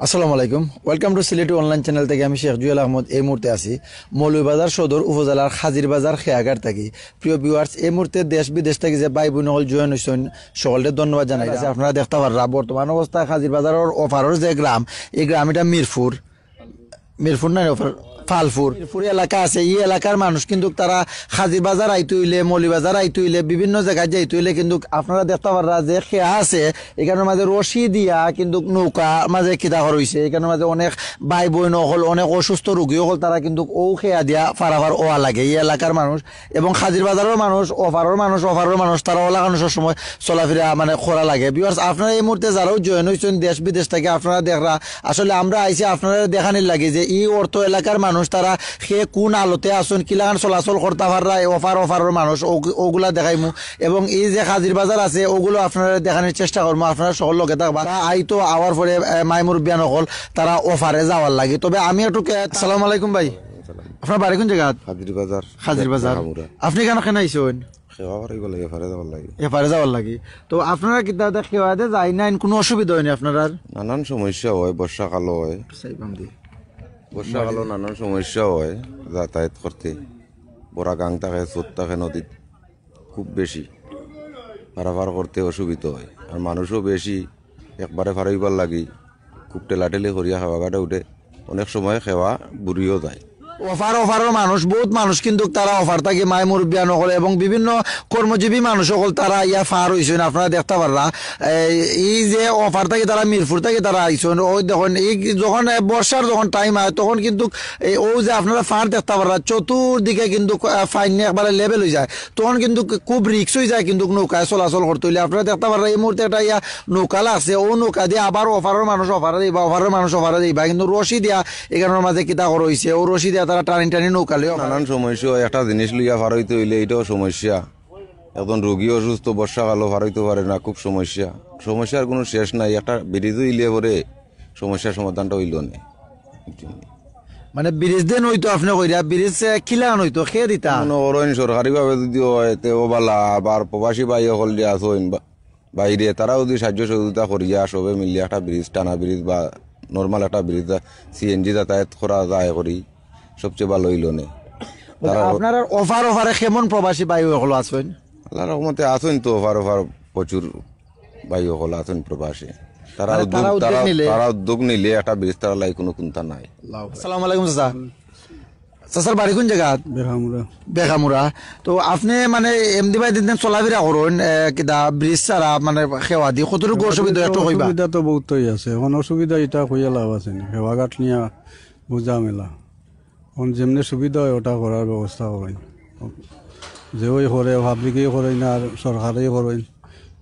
আসসালামু আলাইকুম, welcome to Sylheti online channel থেকে আমি শেখ জুয়েল আহমদ এই মুহূর্তে আছি মৌলভীবাজার সদর উপজেলার হাজিরবাজার খেয়াঘাট থাকি। প্রিয় ভিউয়ার্স, এই মুহূর্তে দেশ বিদেশ থেকে যে ভাই বোন হল জয়েন হয়েছেন সকলকে ধন্যবাদ জানাই। আপনারা দেখতে পাররা বর্তমান অবস্থায় হাজিরবাজারের অফারের যে গ্রাম, এই গ্রাম এটা মিরপুর নাই অফার ফালপুর এলাকা আছে। এই এলাকার মানুষ কিন্তু তারা হাজিরবাজার আইতে হইলে, মৌলভীবাজার আইতে হইলে, বিভিন্ন জায়গায় যাইতে হইলে কিন্তু আপনারা দেখতে পাররা যে খেয়া আছে এখানের মাঝে রশি দিয়া কিন্তু নৌকা মাঝে কিতা হয়েছে। এখানের মাঝে অনেক ভাই বোন হল, অনেক অসুস্থ রোগী হল, তারা কিন্তু ও খেয়া দিয়া ফারাফার ওয়া লাগে এই এলাকার মানুষ। এবং হাজিরবাজারের মানুষ, অফারের মানুষ তারা ওলা মানুষের সময় চলাফেরা মানে খরা লাগে। বিকজ আপনারা এই মুহূর্তে যারাও জয়েন হয়েছেন দেশ বিদেশ থেকে, আপনারা দেখরা আসলে আমরা আইসি আপনারা দেখানির লাগে যে এই অর্থ এলাকার মানুষ তারা সে কোন আলোতে আসুন কিলাগান চলাচল করতে পাররা অফারের মানুষ ওগুলা দেখাইমু। এবং এই যে হাজিরবাজার আছে ওগুলো আপনারা দেখানোর চেষ্টা করবো। আপনারা সকল লোকে থাকবা আইতো আওয়ার পরে মাইমুর বিয়ান হল তারা অফারে যাওয়ার লাগে। তবে আমি একটু আসসালামু আলাইকুম ভাই, আপনার বাড়ি কোন জায়গা? হাজিরবাজার। আপনি কেন কেন আইসেন? এফারে যাওয়ার লাগে। তো আপনারা কিতা খেওয়াতে যাই না, কোনো অসুবিধা হয়নি আপনারা? নানান সমস্যা হয়, বর্ষাকালও হয়, নানান সমস্যা হয় যাতায়াত করতে। বড়া গাং থাকে, চোট থাকে, নদীত খুব বেশি পারাপার করতে অসুবিধা হয়। আর মানুষও বেশি, একবারে ফারাইবার লাগি খুব টেলাটেলি করিয়া খাওয়া গাটে উঠে, অনেক সময় খেওয়া বুড়িও যায়। অফারের মানুষ, বহুত মানুষ কিন্তু তারা অফার থাকে মাইমুর বিয়ান হল এবং বিভিন্ন কর্মজীবী মানুষ সকল তারা ইয়া ফার হয়েছেন। আপনারা দেখতে পাররা এই যে অফার থাকে তারা মিরপুর থেকে তারা আইসেন। ওই দেখুন এই যখন বর্ষার যখন টাইম হয় তখন কিন্তু ও যে আপনারা ফার দেখতে পাররা চতুর্দিকে কিন্তু ফাইন একবারে লেভেল হয়ে যায়, তখন কিন্তু খুব রিক্স হয়ে যায় কিন্তু নৌকায় চলাচল করতে হইলে। আপনারা দেখতে পাররা এই মুহূর্তে একটা ইয়া নৌকা লাগছে, ও নৌকা দিয়ে আবার অফারের মানুষ অফারে দিবা, অফারের মানুষ অফারে দিবা, কিন্তু রশি দিয়া এখানের মাঝে কিতা করা হয়েছে, ও রশি দিয়া তারা টানি নৌকালে নানান সমস্যা। একটা জিনিস লইয়া ফার হইতে হইলে এটাও সমস্যা। এখন রোগী অসুস্থ, বর্ষাকালও ফার হইতে পারে না, খুব সমস্যা। সমস্যার কোনো শেষ নাই। একটা ব্রিজও ইলে পরে সমস্যার সমাধানটা হইল না। মানে ব্রিজ দেন হইতো আপনি কইরা ব্রিজ খিলান হইতো খেয়ে দিতা অরণ সরকারি ভাবে যদি হয় তেও বালা। আবার প্রবাসী ভাই হল যে আসেন বাইরে, তারাও যদি সাহায্য সহযোগিতা করিয়া সবে মিলিয়ে একটা ব্রিজ, টানা ব্রিজ বা নর্মাল একটা ব্রিজ সিএনজি যাতায়াত করা যায় করি, সবচেয়ে ভালো হইল নে। আপনার অফারে কেমন প্রবাসী ভাই হল আছেন? আল্লাহর রহমতে আছেন তো অফার প্রচুর ভাই হল আছেন প্রবাসী। তারা উদ্যোগ নিলে একটা ব্রিজ তারা লাই কোনো চিন্তা নাই। আসসালামু আলাইকুম চাচা। চাচার বাড়ি কোন জায়গা? বেখামুরা। তো আপনি মানে এমদি ভাই দিন চলাফেরা করুন কিতা ব্রিজ ছাড়া মানে সেবা দি কতটুকু অসুবিধা একটু কইবা? অসুবিধা তো বহুতই আছে। এখন অসুবিধা এটা কইয়া লাভ আছে না, সেবা ঘাট নিয়ে বোঝা মেলা। এখন যেমনি সুবিধা হয় ওটা করার ব্যবস্থা করেন, যে ওই করে পাবলিকেই করেন আর সরকারেই করেন,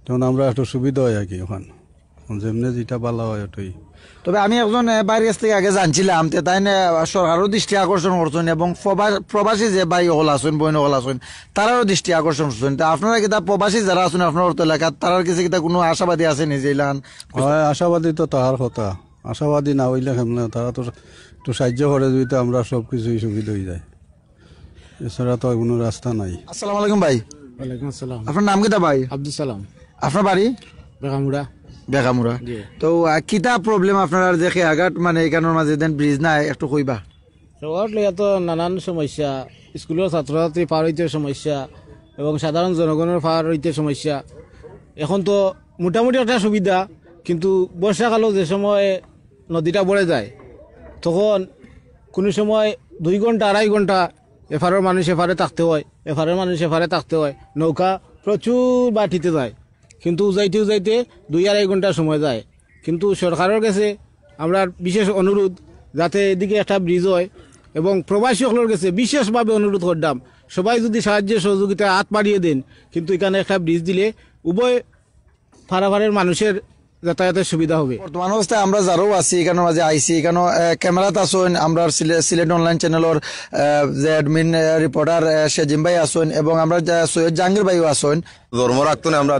তখন আমরা একটু সুবিধা হয় আর কি। এখন যেমনি যেটা ভালো হয় ওটাই। তবে আমি একজন বাইরের কাছ থেকে আগে জানছিলাম তাই সরকারও দৃষ্টি আকর্ষণ করছেন এবং প্রবাসী যে ভাই হল আছেন, বোন হল আছেন, তারাও দৃষ্টি আকর্ষণ করছেন। আপনারা কিতা প্রবাসী যারা আছেন আপনার এলাকার, তারার কাছে কিতা কোনো আশাবাদী আছে নিজে ইলান? হয়, আশাবাদী তো তাহার কথা। আশাবাদী না হইলে কেমন, তারা তো একটু সাহায্য করে যদি আমরা সব কিছুই সুবিধা হয়ে যায়, এছাড়া তো কোনো রাস্তা নাই। আসসালামু আলাইকুম ভাই। ওয়ালাইকুম আসসালাম। আপনার নাম কিতা ভাই? আব্দুল সালাম। আপনার বাড়ি? বেকামুরা। তো কিতা প্রবলেম আপনার যে খেয়াঘাট মানে এখানের মাঝে দেন ব্রিজ নাই একটু কইবা? তো নানান সমস্যা, স্কুলের ছাত্রছাত্রী পার হইতে সমস্যা এবং সাধারণ জনগণের পার হইতে সমস্যা। এখন তো মোটামুটি একটা সুবিধা, কিন্তু বর্ষাকালেও যে সময় নদীটা বড়ে যায় তখন কোনো সময় 2 ঘন্টা 2.5 ঘন্টা এফারের মানুষ এফারে থাকতে হয়, এফারের মানুষ এফারে থাকতে হয়। নৌকা প্রচুর বাটিতে যায়, কিন্তু যাইতে 2-2.5 ঘন্টা সময় যায়। কিন্তু সরকারের কাছে আমরা বিশেষ অনুরোধ যাতে এদিকে একটা ব্রিজ হয়, এবং প্রবাসীসকলের কাছে বিশেষভাবে অনুরোধ করলাম সবাই যদি সাহায্য সহযোগিতা হাত বাড়িয়ে দেন, কিন্তু এখানে একটা ব্রিজ দিলে উভয় ফারাফারের মানুষের যাতায়াতের সুবিধা হবে। বর্তমান অবস্থায় আমরা যারাও আছি এখানে মাঝে আইসি, এখানে ক্যামেরাত আসুন আমরা সিলেট অনলাইন চ্যানেলের যে অ্যাডমিন রিপোর্টার সেজিম ভাই আসুন এবং আমরা সৈয়দ জাহাঙ্গীর ভাইও আসুন। ধর্ম রাখতো না, আমরা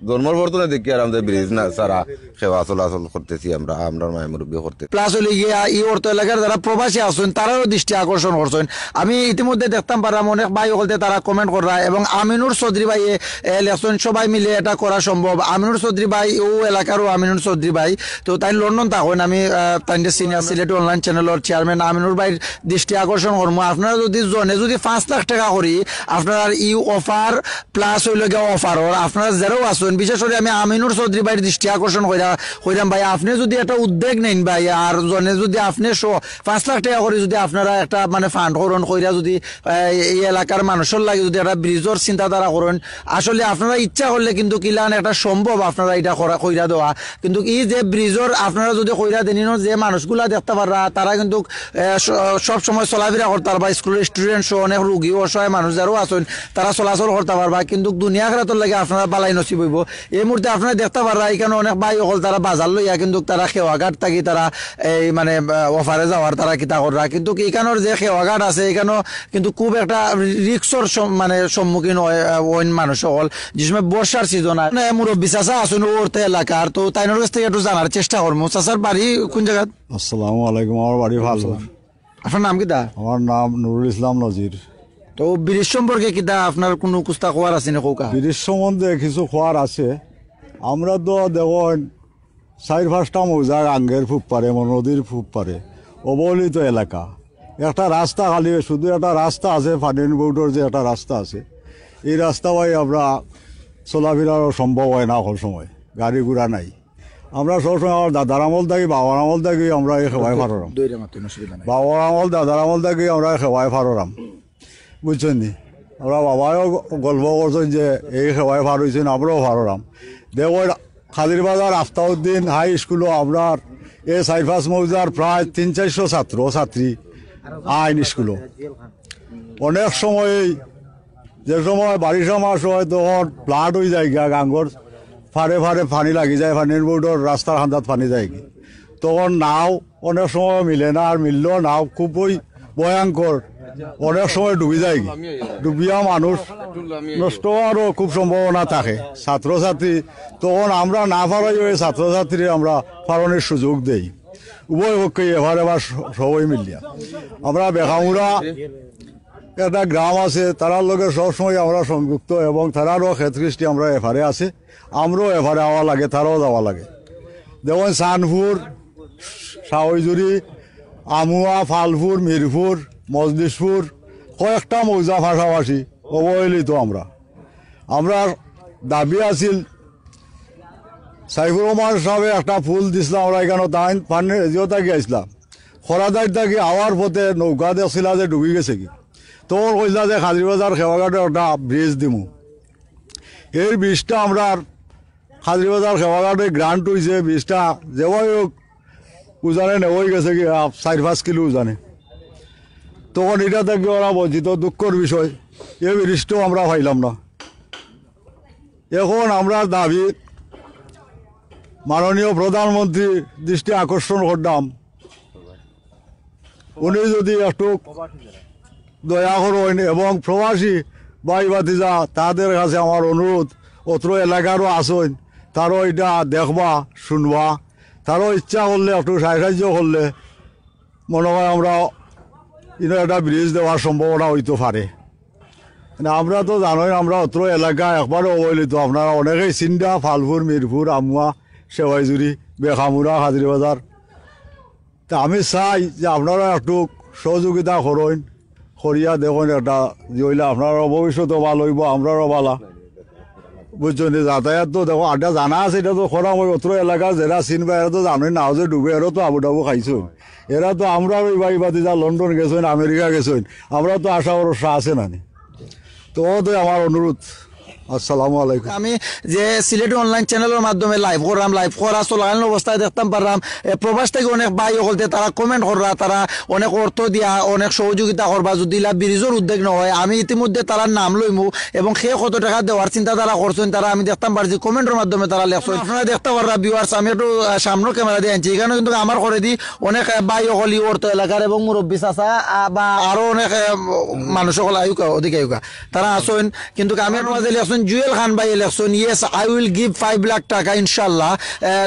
ধর্মর বর্তনে দেখি আর আমাদের ব্রিজ না সারা সেবা চলাচল করতেছি আমরা মায়মুরব্বী করতে। প্লাস হলে গিয়া এই অর্থ এলাকার যারা প্রবাসী আসুন তারাও দৃষ্টি আকর্ষণ করছেন। আমি ইতিমধ্যে দেখতাম পারলাম অনেক ভাই হলতে তারা কমেন্ট করা এবং আমিনুর চৌধুরী ভাই লেখছেন সবাই মিলে এটা করা সম্ভব। আমিনুর চৌধুরী ভাই ও এলাকারও আমিনুর চৌধুরী ভাই। তো তাই লন্ডন থাকেন, আমি তাই সিনিয়র সিলেট অনলাইন চ্যানেলের চেয়ারম্যান আমিনুর ভাইয়ের দৃষ্টি আকর্ষণ করবো, আপনারা যদি জনে যদি 5 লাখ টাকা করি আপনার ই অফার প্লাস হইল গিয়ে অফারর আপনারা যারাও আসুন, বিশেষ করে আমি আমিনুর চৌধুরী ভাইয়ের দৃষ্টি আকর্ষণ কইরাম ভাই, আপনি যদি একটা উদ্যোগ নেন ভাই, আর জনে যদি আপনি 5 লাখ টাকা করে যদি আপনারা একটা মানে ফান্ড করুন কইরা যদি এই এলাকার মানুষের লাগে যদি একটা ব্রিজের চিন্তাধারা করেন, আসলে আপনারা ইচ্ছা করলে কিন্তু কিলান একটা সম্ভব আপনারা এটা কইরা দেওয়া। কিন্তু এই যে ব্রিজের আপনারা যদি কইরা দেন, যে মানুষগুলা দেখতে পারা তারা কিন্তু সব সময় চলাফেরা করতে পারবা, স্কুলের স্টুডেন্ট সহ অনেক রুগী অসহায় মানুষ যারাও আছেন তারা চলাচল করতে পারবা, কিন্তু দুনিয়া খেলাটোর লাগে আপনারা বালাই নসিব হইব। এই মুহূর্তে আপনারা দেখতে পারা এখানে অনেক ভাই অকল তারা বাজার লইয়া কিন্তু তারা খেওয়াঘাট থাকি তারা এই মানে অফারে যাওয়ার তারা কিতা করা, কিন্তু এখানোর যে খেওয়াঘাট আছে এখানেও কিন্তু খুব একটা রিক্সর মানে সম্মুখীন হয় মানুষ সকল, যে সময় বর্ষার সিজন আর মুরব্বী চাচা আসুন ওরতে এলাকার, তো তাইনোর কাছ থেকে একটু জানার চেষ্টা করবো। চাচার বাড়ি কোন জায়গা? আসসালামু আলাইকুম। আমার বাড়ি ভালো। আপনার নাম কিতা? আমার নাম নুরুল ইসলাম নজির। তো ব্রিজ সম্পর্কে কিতা আপনার কোনো কুস্তা খোয়ার আছে না? কৌকা ব্রিজ সম্বন্ধে কিছু খোয়ার আছে। আমরা তো দেখুন 4-5টা মৌজার আঙ্গের ফুপ পারে নদীর ফুপ পারে অবহেলিত এলাকা, একটা রাস্তা খালি শুধু একটা রাস্তা আছে, ফার্নিন বোর্ডের যে একটা রাস্তা আছে, এই রাস্তা ভাই আমরা চলাফেরারও সম্ভব হয় না, সকল সময় গাড়ি ঘোড়া নাই। আমরা সবসময় আমার দাদার আমল থাকি বাবার আমল থাকি আমরা এই সেবায় ফারাম, বাবার আমল দাদার আমল থাকি আমরা সেবায় ফারাম, বুঝছেন নি? আমরা বাবাও গল্প করছেন যে এই সেবায় ফার হয়েছেন, আমরাও ফারাম। দেখো খাদির বাজার আফতাউদ্দিন হাই স্কুলও আপনার এই 4-5 মৌজার প্রায় 300-400 ছাত্র ছাত্রী আইন স্কুলও। অনেক সময় যে সময় বারিশা মাস হয় তখন ফ্লাড হয়ে যায় গিয়া, গাঙ্গর ফাড়ে ফাড়ে পানি লাগি যায়, পানির বোর্ডর রাস্তার হান্দাত পানি যায় কি, তখন নাও অনেক সময় মিলে না, আর মিললেও নাও খুবই ভয়ঙ্কর, অনেক সময় ডুবি যায় কি, ডুবিয়া মানুষ নষ্ট হওয়ারও খুব সম্ভাবনা থাকে ছাত্রছাত্রী। তখন আমরা না পারাই ওই ছাত্রছাত্রী আমরা ফারণের সুযোগ দেই, উভয় পক্ষে এবার এবার সবাই মিলিয়া। আমরা বেখামুড়া একটা গ্রাম আছে, তারার লগে সবসময় আমরা সংযুক্ত, এবং তারারও ক্ষেত্রৃষ্টি আমরা এফারে আছে, আমরাও এফারে আওয়া লাগে, তারাও যাওয়া লাগে। যেমন সানপুর, শাওইজুরি, আমুয়া, ফালপুর, মিরপুর, মজলিশপুর কয়েকটা মৌজা পাশাপাশি অবহেলিত। আমরা দাবি আছিল সাইফুর রহমান সাহেব একটা ফুল দিছিলাম, আমরা এখানে তাই পানি এজিও থাকি আসলাম, খরাদার থাকি আওয়ার পথে নৌকা দেখছিল যে ডুবি গেছে কি, তখন কইলা যে খাদিরবাজার খেওয়াঘাটে একটা ব্রিজ দিমু। এই ব্রিজটা আমরা খাদিরবাজার খেওয়াঘাটে গ্রান্ট হয়েছে, ব্রিজটা যেভাবে হোক উজানে নেওয়াই গেছে কি 4-5 কিলো উজানে, তখন এটা থেকে ওরা বঞ্চিত, দুঃখের বিষয়। এই ব্রিজটাও আমরা পাইলাম না। এখন আমরা দাবি মাননীয় প্রধানমন্ত্রী দৃষ্টি আকর্ষণ করলাম, উনি যদি একটু দয়া করেন, এবং প্রবাসী ভাই ভাতিজা তাদের কাছে আমার অনুরোধ, অত্র এলাকারও আসেন, তারও এটা দেখবা শুনবা, তারও ইচ্ছা করলে একটু সাহায্য করলে মনে হয় আমরা একটা ব্রিজ দেওয়ার সম্ভাবনা হইতে পারে। আমরা তো জানোই আমরা অত্র এলাকা একবারও অবহেলিত, আপনারা অনেকেই চিন্তা, ফালপুর, মিরপুর, আমুয়া, সেবাইজুরি, বেখামুড়া, হাজিরবাজার। তা আমি চাই যে আপনারা একটু সহযোগিতা করেন, করিয়া দেখুন একটা যে আপনারা ভবিষ্যতে ভালো হইব, আমরাও ভালো, বুঝছেন? যাতায়াত তো দেখো আড্ডা জানা আছে, এটা তো খরা ওই অত্র এলাকা যারা চিনবা এরা তো জানোই না যে ডুবে, এরা তো আবুডাবু খাইছেন, এরা তো আমরা ওই ভাই বাতি যা লন্ডন গেছেন, আমেরিকা গেছেন, আমরা তো আশা ভরসা আছে না। তো আমার অনুরোধ। আসসালামু আলাইকুম। আমি যে সিলেটি অনলাইন চ্যানেলের মাধ্যমে লাইভ করলাম, লাইভ করা চলাকালীন অবস্থায় দেখতাম পারলাম প্রবাস থেকে অনেক ভাই হলতে তারা কমেন্ট করা, তারা অনেক অর্থ দিয়া অনেক সহযোগিতা করবা, যদি ব্রিজের উদ্যোগ নয় আমি ইতিমধ্যে তারা নাম লইমু, এবং সে কত টাকা দেওয়ার চিন্তা তারা করছেন, তারা আমি দেখতাম পারছি কমেন্টের মাধ্যমে তারা লেখছেন। আপনারা দেখতে পাররা ভিউয়ার্স, আমি একটু সামনের ক্যামেরা দিয়ে আনছি, এখানে কিন্তু আমার করে দি অনেক ভাই অকলি অর্থ এলাকার এবং মুরব্বী চাচা বা আরো অনেক মানুষ সকল আয়ুকা অধিক আয়ুকা তারা আসেন, কিন্তু আমি মাঝে লেখছেন জুয়েল খান ভাই election yes I will give 5 lakh টাকা ইনশাল্লাহ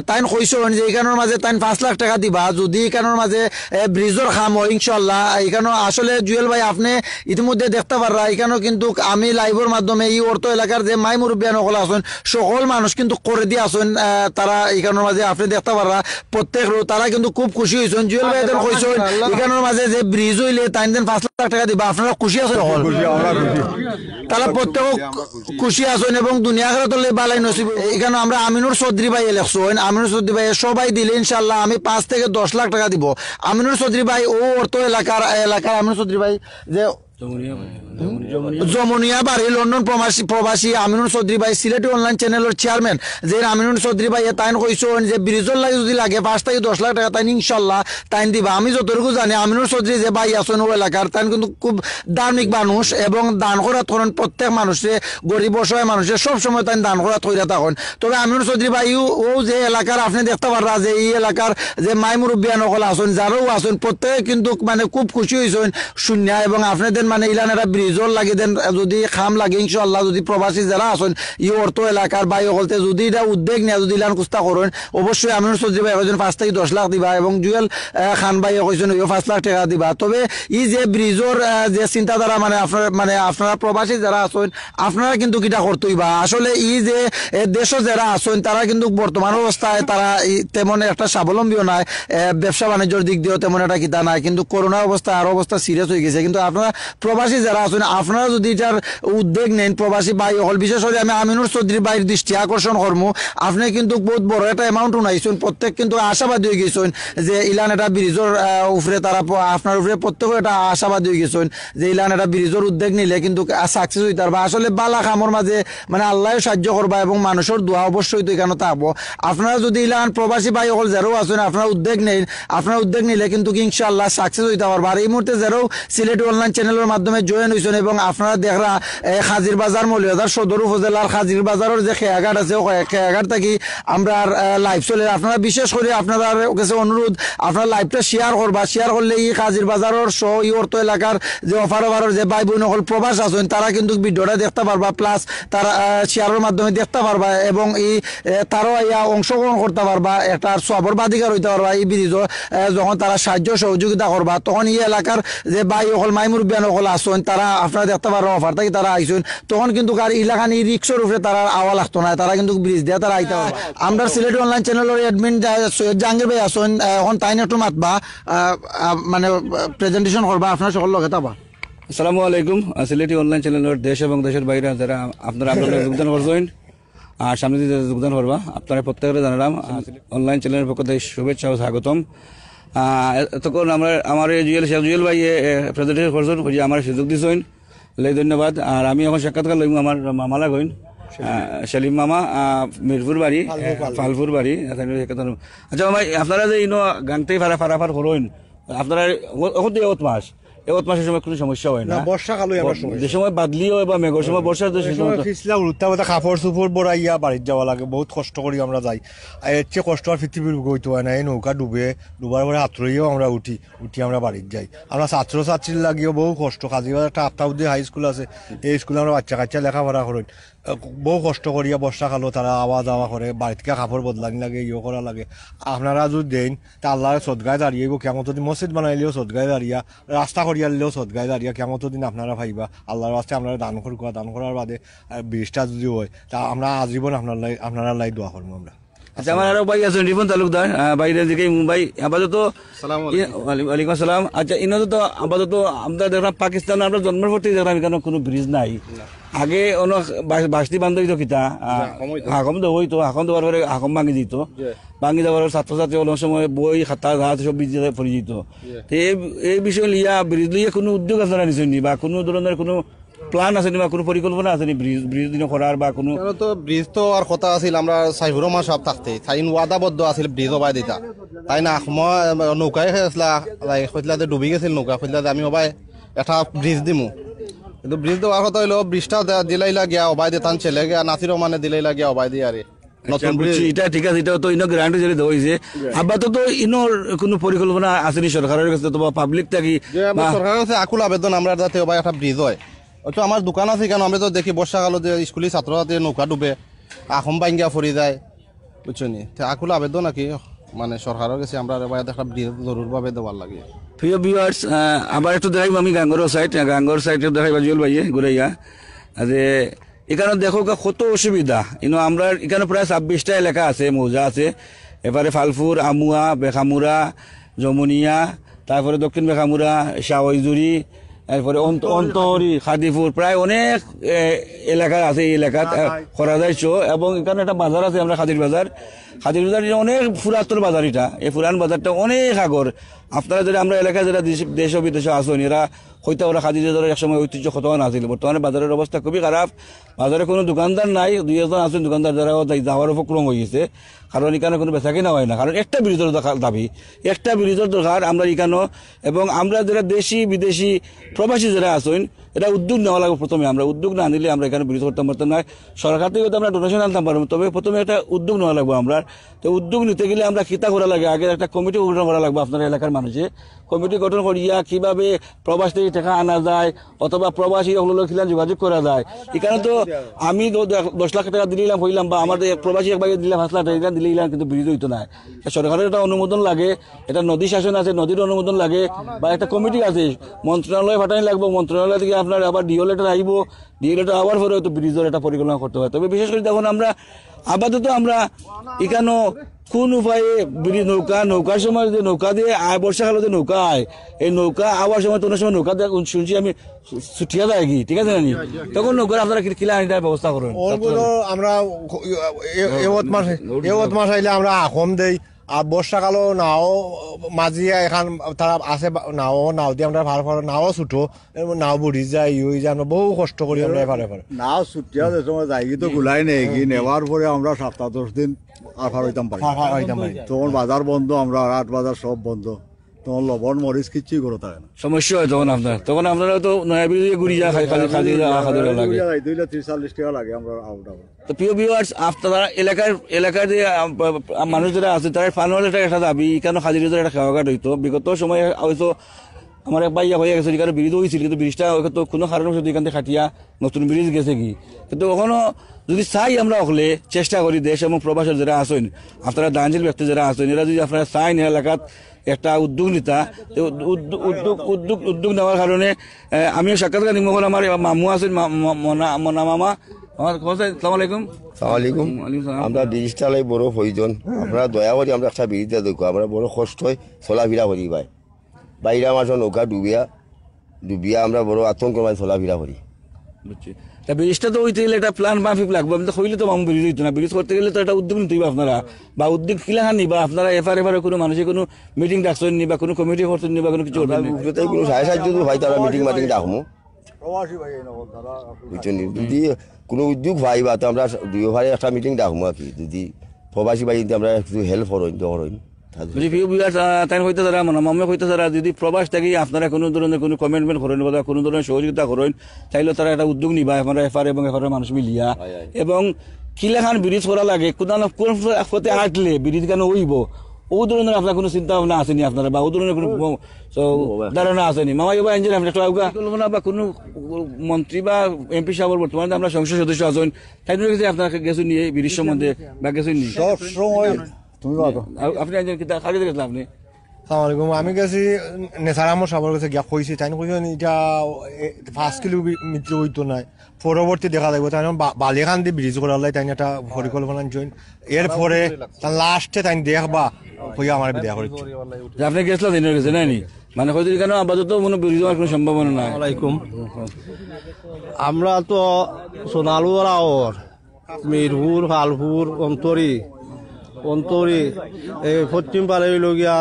তাইন কইছেন যে এখানোর মাঝে তাইন 5 লাখ টাকা দিবা যদি এখানোর মাঝে ব্রিজর খাম হয় ইনশাল্লাহ। এখানে আসলে জুয়েল ভাই আপনি ইতিমধ্যে দেখতে পাররা এখানেও কিন্তু আমি লাইভের মাধ্যমে এই অর্থ এলাকার যে মাই মুরব্বিয়ান সকল আছেন সকল মানুষ কিন্তু করে দিয়ে আসেন তারা এখানের মাঝে আপনি দেখতে পাররা প্রত্যেক তারা কিন্তু খুব খুশি হয়েছেন। জুয়েল ভাই এদের কইছেন এখানের মাঝে যে ব্রিজ হইলে তাইন দেন 5 লাখ টাকা দিবা আপনারা খুশি আছেন সকল তারা প্রত্যেক খুশি আছেন এবং দুনিয়া খেলা বালাই নসিব। এখানে আমরা আমিনুর চৌধুরী ভাই ইলেকশন আমিনুর চৌধুরী ভাই সবাই দিলে ইনশাল্লাহ আমি 5 থেকে 10 লাখ টাকা দিব। আমিনুর চৌধুরী ভাই ও অর্থ এলাকার আমিনুর চৌধুরী ভাই যে যমুনিয়া বাড়ি লন্ডন প্রবাসী আমিনুর চৌধুরী ভাই সিলেটি অনলাইন চ্যানেলের চেয়ারম্যান যে আমিনুর চৌধুরী ভাই তাইন কইছেন যে ব্রিজের লাগে যদি লাগে 5 থেকে 10 লাখ টাকা তাইন ইনশাল্লাহ তাইন দিবা। আমি যতটুকু জানি আমিনুর চৌধুরী যে ভাই আছেন ও এলাকার তাইন কিন্তু খুব ধার্মিক মানুষ এবং দান করাত করেন প্রত্যেক মানুষের গরিব অসহায় মানুষের সবসময় তাইন দান করাত কইরা থাকেন। তবে আমিনুর চৌধুরী ভাই ও যে এলাকার আপনি দেখতে পাররা যে এই এলাকার যে মাই মুরব্বিয়ান সকল আছেন যারাও আছেন প্রত্যেকে কিন্তু মানে খুব খুশি হয়েছেন শূন্য এবং আপনাদের মানে ইলান একটা ব্রিজর লাগে দেন যদি খাম লাগে ইনশাল্লাহ যদি প্রবাসী যারা আছেন ই অর্থ এলাকার বাই হলতে যদি এটা উদ্যোগ নেয় যদি ইলান কুস্তা করেন অবশ্যই আমিনুর চৌধুরী ভাই কইছেন 5 থেকে 10 লাখ দিবা এবং জুয়েল খান ভাই কইছেন 5 লাখ টাকা দিবা। তবে এই যে ব্রিজর যে চিন্তাধারা মানে আপনারা প্রবাসী যারা আছেন আপনারা কিন্তু কিটা করতেই বা আসলে এই যে দেশ যারা আছেন তারা কিন্তু বর্তমান অবস্থায় তারা তেমন একটা স্বাবলম্বীও নাই ব্যবসা বাণিজ্যের দিক দিয়েও তেমন একটা কিতা নাই কিন্তু করোনা অবস্থা আর অবস্থা সিরিয়াস হয়ে গেছে। কিন্তু আপনারা প্রবাসী যারা আছেন আপনারা যদি এটার উদ্যোগ নেন প্রবাসী ভাই হল বিশেষ করে আমি আমিনুর চৌধুরী ভাইয়ের দৃষ্টি আকর্ষণ করবো আপনি কিন্তু বহুত বড় একটা অ্যামাউন্ট উনাইছেন প্রত্যেক কিন্তু আশাবাদী হয়ে গেছেন যে ইলান একটা ব্রিজের উপরে তারা আপনার উপরে প্রত্যেকে একটা আশাবাদী হয়ে গেছেন যে ইলান একটা ব্রিজের উদ্যোগ নিলে কিন্তু সাকসেস হইতে পারবা। আসলে বালা খামর মাঝে মানে আল্লাহ সাহায্য করবা এবং মানুষের দোয়া অবশ্যই তো এখানে থাকবো। আপনারা যদি ইলান প্রবাসী ভাই হল যারাও আছেন আপনারা উদ্যোগ নেন আপনারা উদ্যোগ নিলে কিন্তু ইনশাআল্লাহ সাকসেস হইতে পারবা। আর এই মুহূর্তে যারাও সিলেটি অনলাইন চ্যানেলের মাধ্যমে জয়েন হয়েছেন এবং আপনারা দেখরা হাজির বাজার মৌলভীবাজার সদর উপজেলার হাজির বাজারের যে খেয়াঘাট আছে খেয়াঘাট থেকে আমরা লাইভ চলে আপনারা বিশেষ করে আপনারা কাছে অনুরোধ আপনারা লাইভটা শেয়ার করবা শেয়ার করলে এই হাজির বাজারের সহ এই অর্থ এলাকার যে অফার যে ভাই বোন সকল প্রবাস আছেন তারা কিন্তু ভিডিওটা দেখতে পারবা প্লাস তারা শেয়ারের মাধ্যমে দেখতে পারবা এবং এই তারাও অংশগ্রহণ করতে পারবা একটা সবর বাধিকার হইতে পারবা। এই ব্রিজ যখন তারা সাহায্য সহযোগিতা করবা তখন এই এলাকার যে ভাই সকল মাই মুরব্বিয়ান সকল আছেন তারা আপনারা দেখতে পারো অফার থেকে তারা আইসেন তখন কিন্তু আর ইলাকানি রিক্সর উপরে তারা আওয়া লাগতো না তারা কিন্তু ব্রিজ দিয়ে তারা আইতে পারবে। আমরা সিলেটি অনলাইন চ্যানেলের অ্যাডমিন সৈয়দ জাহাঙ্গীর ভাই আছেন এখন তাই একটু মাতবা মানে প্রেজেন্টেশন করবা আপনারা সকল লগে থাকবা। আসসালামু আলাইকুম সিলেটি অনলাইন চ্যানেলের দেশ এবং দেশের বাইরে যারা আপনারা যোগদান করছেন আর সামনে দিয়ে যোগদান করবা আপনারা প্রত্যেকের জানালাম অনলাইন চ্যানেলের পক্ষ থেকে শুভেচ্ছা ও স্বাগতম। এতক্ষণ আমার জুয়েল ভাই প্রেজেন্টেশন করছেন আমার সুযোগ দিয়েছেন ধন্যবাদ। আর আমি এখন সাক্ষাৎকার লইম আমার মামালা গইন সেলিম মামা মিরপুর বাড়ি ফালপুর বাড়ি। আচ্ছা ভাই আপনারা যে ইনো গানতেই ফারাফার করেন আপনারা মাস এগত মাসের সময় কোনো সমস্যা হয় না বর্ষাকালে যে সময় বাদলি হয় বা মেঘর সময় বর্ষার কাপড় চুপড় বড়াইয়া বাড়ির যাওয়া লাগে বহুত কষ্ট করি আমরা যাই এর চেয়ে কষ্ট আর পৃথিবীর গইতে হয় না। এই নৌকা ডুবার পরে আত্রইও আমরা উঠি আমরা বাড়ির যাই। আমরা ছাত্রছাত্রীর লাগিও বহু কষ্ট কাজীবাজার একটা আফতাবুদ্দিন হাই স্কুল আছে এই স্কুলে আমরা বাচ্চা কাচ্চা লেখাপড়া করেন বহু কষ্ট করিয়া বর্ষাকালও তারা আওয়া যাওয়া করে বাড়ি থেকে কাপড় বদলানি লাগে ইয়ে করা লাগে। আপনারা যদি দেন তা আল্লাহ সদগায় দাঁড়িয়ে কেমন যদি মসজিদ বানাইলেও সদগায় দাঁড়িয়া রাস্তা করিয়ালেও সদগায় দাঁড়িয়া কেমন দিন আপনারা ভাইবা আল্লাহর রাস্তায় আপনারা দান করার বাদে ব্রিজটা যদি হয় তা আমরা আজীবন আপনারা লাই দোয়া করবো আমরা। আচ্ছা আমার আরো ভাই আছেন রিপন তালুকদার বাইরে দিকে মুম্বাই আপাতত ওয়ালাইকুম আসসালাম। আচ্ছা ইনো তো আপাতত আমরা দেখলাম পাকিস্তান আমরা জন্মের পর থেকে দেখলাম এখানে কোনো ব্রিজ নাই আগে অনেক বাসটি বান্ধব দিত কিতা হাকম তো হইতো হাকম দেওয়ার পরে হাকম ভাঙি দিত ভাঙি দেওয়ার ছাত্রছাত্রী অনেক সময় বই খাতা ঘাট সব বিজে পড়ে যেত। এই বিষয় লিয়া ব্রিজ লিয়ে কোনো উদ্যোগ আপনারা নিচ্ছেন বা কোনো ধরনের কোনো প্ল্যান আছে বা কোনো পরিকল্পনা আছে ব্রিজ দিন করার বা কোনো তো ব্রিজ তো আর কথা আছিল আমরা সাইফুর মা সব থাকতে তাই ওয়াদাবদ্ধ আছিল ব্রিজ হবাই দিতা তাই না সময় নৌকায় খেয়েছিলা ডুবি গেছিল নৌকা খেলা আমি হবাই এটা ব্রিজ দিমু কিন্তু ব্রিজ দেওয়ার কথা হইলো ব্রিজটা দিলাইলা গিয়া হবাই দিতাম ছেলে গিয়া নাতিরও মানে দিলাইলা গিয়া হবাই দিয়ে আরে নতুন ব্রিজ এটা ঠিক আছে। এটা তো ইনো গ্রান্ট যদি দেওয়া হয়েছে আপাতত ইনোর কোনো পরিকল্পনা আসেনি সরকারের কাছে তো পাবলিক থাকি সরকারের কাছে আকুল আবেদন আমরা যাতে হবাই একটা ব্রিজ হয় তো আমার দোকান আছে কেন আমি তো দেখি বর্ষাকালত যে স্কুলের ছাত্রছাত্রী নৌকা ডুবে আখম বাইঙ্গা ফরি যায় বুঝছো নি আকুল আবেদন নাকি মানে সরকারের কাছে আমরা একটা জরুরভাবে দেওয়ার লাগে। প্রিয় ভিউয়ার্স, আবার একটু দেখাইব আমি গাঙ্গর সাইডে দেখাইবা জুয়েল ভাইয়ে ঘুরাইয়া যে এখানে দেখো কত অসুবিধা। আমরা এখানে প্রায় 26টা এলাকা আছে, মৌজা আছে। এবারে ফালফুর, আমুয়া, বেখামুরা, যমুনিয়া, তারপরে দক্ষিণ বেখামুরা, শাওয়াইজুরি, এরপরে অন্তহরি, খাদিপুর, প্রায় অনেক এলাকা আছে। এই এলাকাত করা যায় শো। এবং এখানে একটা বাজার আছে আমরা খাদির বাজার অনেক পুরাতন বাজার। এই পুরান বাজারটা অনেক আগর। আপনারা যারা আমরা এলাকায় যারা দেশ বিদেশে আসেন এরা হয়তো ওরা খাদির বাজারের একসময় ঐতিহ্য কত আছিল। বর্তমানে বাজারের অবস্থা খুবই খারাপ। বাজারে কোনো দোকানদার নাই, 2-1 আছেন দোকানদার যারা যাওয়ার উপক্রম হয়ে গেছে। কারণ এখানে কোনো বেচা কিনা হয় না। কারণ একটা ব্রিজের দাবি, একটা ব্রিজের দরকার আমরা এখানে। এবং আমরা যারা দেশি বিদেশি প্রবাসী যারা আছেন এটা উদ্যোগ নেওয়া লাগবে। প্রথমে আমরা উদ্যোগ না নিলে আমরা এখানে ব্রিজ করতে পারতাম না। সরকার থেকে তো আমরা ডোনেশন আনতাম পারবো, তবে প্রথমে একটা উদ্যোগ নেওয়া লাগবে আমরা। তো উদ্যোগ নিতে গেলে আমরা কিতা করা লাগে, আগে একটা কমিটি গঠন করা লাগবে। আপনার এলাকার মানুষে কমিটি গঠন করিয়া কিভাবে প্রবাস থেকে টাকা আনা যায় অথবা প্রবাসী ওগুলো খিলান যোগাযোগ করা যায়। এখানে তো আমি 10 লাখ টাকা দিলাম হইলাম, বা আমাদের প্রবাসী এক ভাগে দিলাম 5 লাখ টাকা দিলাম, কিন্তু ব্রিজ হইতো না। সরকারের একটা অনুমোদন লাগে, এটা নদী শাসন আছে, নদীর অনুমোদন লাগে, বা একটা কমিটি আছে মন্ত্রণালয় ফাটাই লাগবে। মন্ত্রণালয় থেকে আপনার আবার ডিও লেটার আইব, ডিও লেটার আবার পরে হয়তো ব্রিজের একটা পরিকল্পনা করতে হয়। তবে বিশেষ করে দেখুন আমরা আপাতত আমরা এখানে কোন উপায়ে নৌকার সময় যে নৌকা দিয়ে বর্ষাকালে যে নৌকা আয়, এই নৌকা আওয়ার সময় তোর সময় নৌকা শুনছি আমি ছুটিয়া যায় কি, ঠিক আছে না? তখন নৌকার আপনারা কিলা আনিটার ব্যবস্থা করুন। আমরা এওত মাস আইলে আমরা আখম দেই। আর বর্ষাকালও নাও মাঝিয়া এখান তারা আছে, নাও দিয়ে আমরা ভাড়া ভাড়া নাও ছুটো, নাও বুড়ি যায় ইয়ে যায়, আমরা বহু কষ্ট করি আমরা ভাড়া ভাড়া নাও ছুটিয়া যে সময় যাই তো গুলাই নেই কি নেওয়ার পরে আমরা 7-10 দিন আর ভাড়া হইতাম পারি। তখন বাজার বন্ধ, আমরা 8 বাজার সব বন্ধ, তখন লবণ মরিচ কিচ্ছুই করো থাকে না, সমস্যা হয় তখন আপনারা তো নয়া বিরুদ্ধে ঘুরি যা লাগে। 2-40 টাকা লাগে আমরা আউট। তো প্রিয় ভিউয়ার্স, আপনারা এলাকার যে মানুষ যারা আছে তারা ফানুয়াল একটা দাবি কেন খাজির একটা খাওয়াঘাট হইতো। বিগত সময় হয়তো আমার এক বাইয়া হয়ে গেছে, এখানে ব্রিজ হয়েছিল, কিন্তু ব্রিজটা হয়তো কোনো কারণে শুধু এখান থেকে খাটিয়া নতুন ব্রিজ গেছে কি। কিন্তু ওখানে যদি চাই আমরা হলে চেষ্টা করি দেশ এবং প্রবাসের যারা আসেন, আপনারা দানশীল ব্যক্তি যারা আসেন, এরা যদি আপনারা চাইন এলাকাত একটা উদ্যোগ নিতা, উদ্যোগ নেওয়ার কারণে আমিও সাক্ষাৎকার নিব। আমার মামু আছেন, মনা মামা। আমরা ব্রিজটা লাই বড় প্রয়োজন। আপনারা দয়া করি আমরা একটা ব্রিজটা দেখো, আমরা বড় কষ্ট হয় চলাফেরা করি ভাই। বাইরে আমার নৌকা ডুবিয়া আমরা বড় আতঙ্ক মানে চলাফেরা করি। ব্রিজটা তো হইতে গেলে একটা প্ল্যান মাফিক লাগবে। আমি তো হইলে তো মামু ব্রিজ হইতো না। ব্রিজ করতে গেলে তো একটা উদ্যোগ নিতে হবে আপনারা, বা উদ্যোগ কিলাহান নি, বা আপনারা এফারে কোনো মানুষের কোনো মিটিং ডাকছেন নি, বা কোনো কমিটি করছেন নি, বা কোনো কিছু কোনো সাহায্য ভাই তারা মিটিং ডাকমু বুঝছেন। যদি কোনো উদ্যোগ ভাই বা তো আমরা 2 ভাই একটা মিটিং ডাকমু আর কি। যদি প্রবাসী ভাই আমরা একটু হেল্প করেন যদি প্রবাস থাকি আপনারা কোনো ধরনের কোনো কমিটমেন্ট করেন বা কোনো ধরনের সহযোগিতা করেন, চাইলে তারা একটা উদ্যোগ নিবা আপনারা এফার এবং এফারের মানুষ মিলিয়া। এবং কিলাখান ব্রিজ করা লাগে, কোন পথে আটলে ব্রিজ কেন হইব, ও ধরনের আপনার কোনো চিন্তা ভাবনা আসেনি আপনারা, বা ও ধরনের কোনো ধারণা আসেনি? মামা এবার এনজিন কল্পনা বা কোনো মন্ত্রী বা এমপি সাহেব বর্তমানে আমরা সংসদ সদস্য আছেন, তাই জন্য আপনারা গেছেন নিয়ে ব্রিজ সম্বন্ধে বা গেছেন নি? আপনি খালি গেছিলেন আপনি? সালামালাইকুম। আমি গেছি নেচার আমার সবার কাছে গিয়া কইছি, তাই কইছেন এটা 5 কিলোমিটার হইতো নাই, পরবর্তী দেখা যাবে তাই বালিখান দিয়ে ব্রিজ করা হলে তাই একটা পরিকল্পনা জয়েন। এরপরে লাস্টে তাই দেখবা হইয়া আমার দেখা করি। আপনি গেছিলেন গেছে নাইনি মানে হয়তো কেন আপাতত মনে ব্রিজ হওয়ার কোনো সম্ভাবনা নাই। আলাইকুম, আমরা তো সোনালুয়ার মিরপুর, ফালপুর, অন্তরি এই পশ্চিম পাড়ে লগিয়া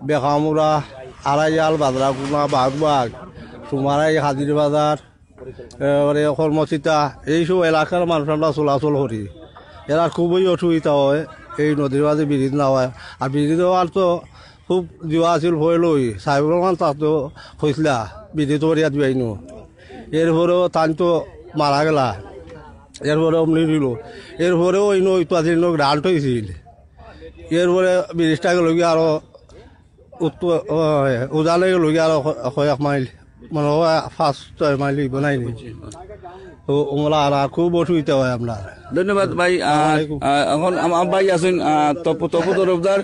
বেখামুরা, আড়াইয়াল, বাদরাকুনা, বাগবাগ, সুমারাই, হাজির বাজার, কর্মচিতা, এইসব এলাকার মানুষ আমরা চলাচল করি। এরা খুবই অসুবিধা হয় এই নদীর মাঝে ব্রিজ না হয়। আর ব্রিজ দেওয়ার তো খুব যোৱা আছিল ভয় লই চাইবরমান তাতো হয়েছিলা ব্রিজ তো ইয়াত যাইনো। এরপরেও তান তো মারা গেলা, এরপরে অমনি দিল, এরপরেও ইনো ইত্যাদির লোক ডাল্ট হয়েছিল। এরপরে ব্রিজটাকে লগিয়া আরো উজানে লগিয়া আরো 1 মাইল মনে হয় 5-6 মাইল বনাই নিয়েছি তো ওমলা আর খুব অসুবিধা হয় আপনার। ধন্যবাদ ভাই। এখন আমার ভাই আছেন তপু তরফদার।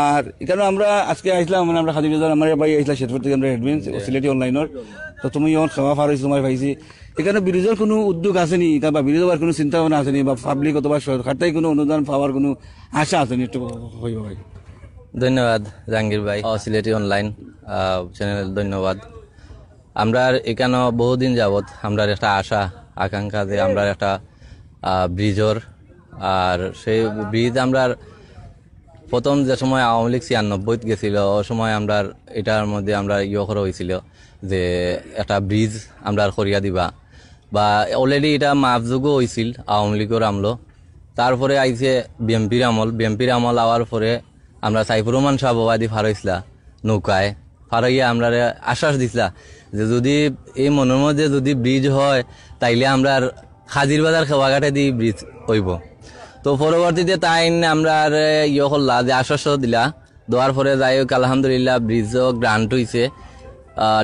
আর এখানে আমরা আজকে আসলাম মানে আমরা খাদি বাজার আমার ভাই আসলাম শেতপুর থেকে আমরা হেডমিন সিলেটি অনলাইনের। তো তুমি যখন খাওয়া ফার হয়েছো তোমার পাইছি এখানে ব্রিজের কোনো উদ্যোগ আসেনি বা ব্রিজ হওয়ার কোনো চিন্তা ভাবনা আসেনি বা পাবলিক অথবা সরকার থেকে কোনো অনুদান পাওয়ার কোনো আশা আসেনি একটু হইব ভাই? ধন্যবাদ জাহাঙ্গীর ভাই, সিলেটি অনলাইন চ্যানেল ধন্যবাদ। আমরা এখানে বহুদিন যাবৎ আমরা একটা আশা আকাঙ্ক্ষা যে আমরা একটা ব্রিজর, আর সেই ব্রিজ আমরা প্রথম যে সময় আওয়ামী লীগ 96 গেছিল ওই সময় আমরা এটার মধ্যে আমরা করা হয়েছিল যে একটা ব্রিজ আমরা করিয়া দিবা, বা অলরেডি এটা মাপযোগও হয়েছিল আওয়ামী লীগের আমলো। তারপরে আইছে বিএমপির আমল আওয়ার পরে আমরা সাইফুর রহমান সাহবাদী ফারইসলা নৌকায় ফারাইয়া আমরা আশ্বাস দিছিলা যে যদি এই মনের মধ্যে যদি ব্রিজ হয় তাইলে আমরা খাজির বাজার খেওয়াঘাটে দিয়ে ব্রিজ হইব। তো পরবর্তীতে তাই আমরা করলা যে আশ্বাস দিলা, দেওয়ার পরে যাই হোক আলহামদুলিল্লাহ ব্রিজও গ্রান্ট হয়েছে,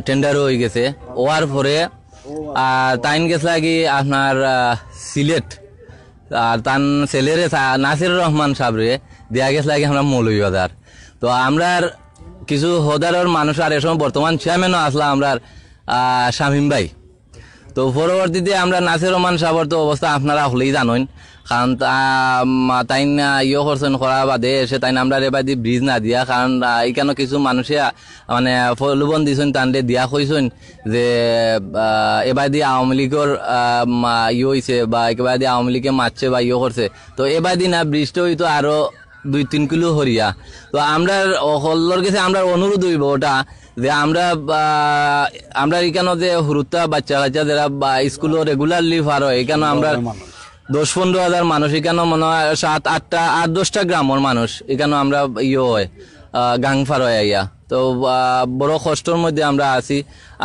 টেন্ডারও হয়ে গেছে। হওয়ার পরে তাইন গেছে কি আপনার সিলেট, আর তার ছেলেরে নাসির রহমান সাহেবরে দেয়া গেছে লাগে আমরা মৌলভীবাজার। তো আমরা কিছু হদারের মানুষ আর এ সময় বর্তমান চেয়ারম্যানও আসলাম আমরা শামীম ভাই। তো পরবর্তীতে আমরা নাসির রহমান সাহেবের তো অবস্থা আপনারা হলেই জানেন, কারণ তাই করছেন করা বাদে এসে তাই আমরা এবার ব্রিজ না দিয়া, কারণ এখানে কিছু মানুষে মানে প্রলোভন দিয়েছেন তান্ডে দিয়া কইছেন যে এবার দিয়ে আওয়ামী লীগের হয়েছে বা একেবারে দিয়ে আওয়ামী লীগে মারছে বা করছে। তো এবার দিন ব্রিজটা হইতো আরো 2-3 কিলো হরিয়া। তো আমরা হল্লোর কাছে আমরা অনুরোধ হইব ওটা যে আমরা এখানে যে হুরুত্তা বাচ্চা কাচ্চা যারা স্কুলে রেগুলারলি ফার হয় এখানে আমরা 10-15 হাজার মানুষ, এখানে মনে হয় 7-8-10টা গ্রামের মানুষ এখানে আমরা হয় গাং ফার হয় আইয়া। তো বড় কষ্টের মধ্যে আমরা আছি।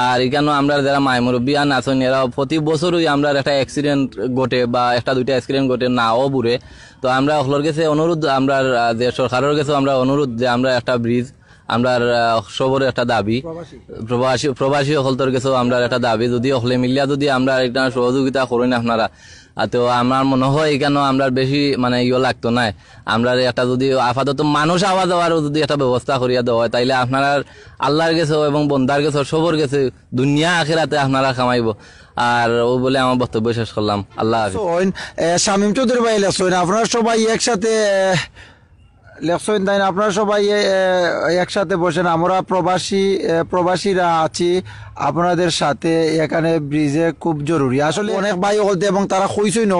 আর এখানে আমরা যারা মাই মুরব্বিয়ান আছেন এরা প্রতি বছরই আমরা একটা অ্যাক্সিডেন্ট ঘটে বা 1-2টা অ্যাক্সিডেন্ট ঘটে নাও বুড়ে। তো আমরা ওগুলোর কাছে অনুরোধ, আমরা যে সরকারের কাছে আমরা অনুরোধ যে আমরা একটা ব্রিজ আমরা সবর একটা দাবি, প্রবাসী সকলদের কাছেও আমরা একটা দাবি, যদি অকলে মিলিয়া যদি আমরা একটা সহযোগিতা করেন আপনারা, তো আমার মনে হয় এখানে আমরা বেশি মানে লাগতো না। আমরা একটা যদি আপাতত মানুষ আওয়া যাওয়ারও যদি একটা ব্যবস্থা করিয়া দেওয়া হয় তাইলে আপনারা আল্লাহর কাছে এবং বন্দার কাছে সবর কাছে দুনিয়া আখিরাতে আপনারা কামাইব। আর ও বলে আমার বক্তব্য শেষ করলাম। আল্লাহ হাফেজ। শামীম চৌধুরী ভাই লেখছেন আপনারা সবাই একসাথে লেখছেন তাই আপনারা সবাই একসাথে বসেন, আমরা প্রবাসীরা আছি আপনাদের সাথে। এখানে ব্রিজে খুব জরুরি আসলে অনেক ভাই বলতে, এবং তারা কইছেন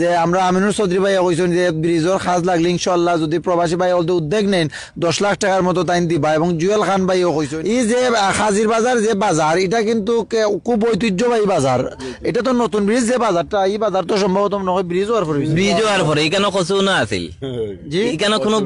যে আমরা আমিনুর চৌধুরী ভাই কইছেন যে ব্রিজের কাজ লাগলে ইনশাল্লাহ যদি প্রবাসী ভাই বলতে উদ্যোগ নেন 10 লাখ টাকার মতো তাইন দিবা। এবং জুয়েল খান ভাইও কইছেন এই যে খাজির বাজার যে বাজার এটা কিন্তু খুব ঐতিহ্যবাহী বাজার, এটা তো নতুন ব্রিজ যে বাজারটা, এই বাজার তো সম্ভবত নয় ব্রিজ হওয়ার পরে এখানে কচু না আছিল, এখানে কোনো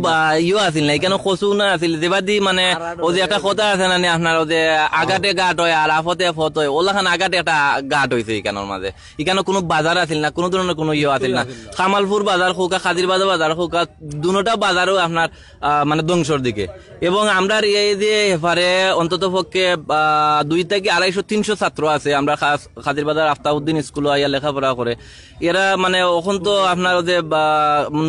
আছিল না, এখানে কচু না আছিল। যেবাদি মানে ও যে একটা কথা আছে না আপনার ও যে আগাটে গাট হয় আর আফতে ফত হয়, ওলাখান আগাটে একটা গাট হয়েছে এখানের মাঝে। এখানে কোনো বাজার আছিল না, কোনো ধরনের কোনো আছিল না। কামালপুর বাজার হোক, খাজির বাজার হোক, দুটা বাজারও আপনার মানে ধ্বংসর দিকে। এবং আমরা এই যে এপারে অন্তত পক্ষে 2 থেকে 250-300 ছাত্র আছে আমরা খাজির বাজার আফতাবউদ্দিন স্কুল আইয়া লেখাপড়া করে। এরা মানে এখন তো আপনার যে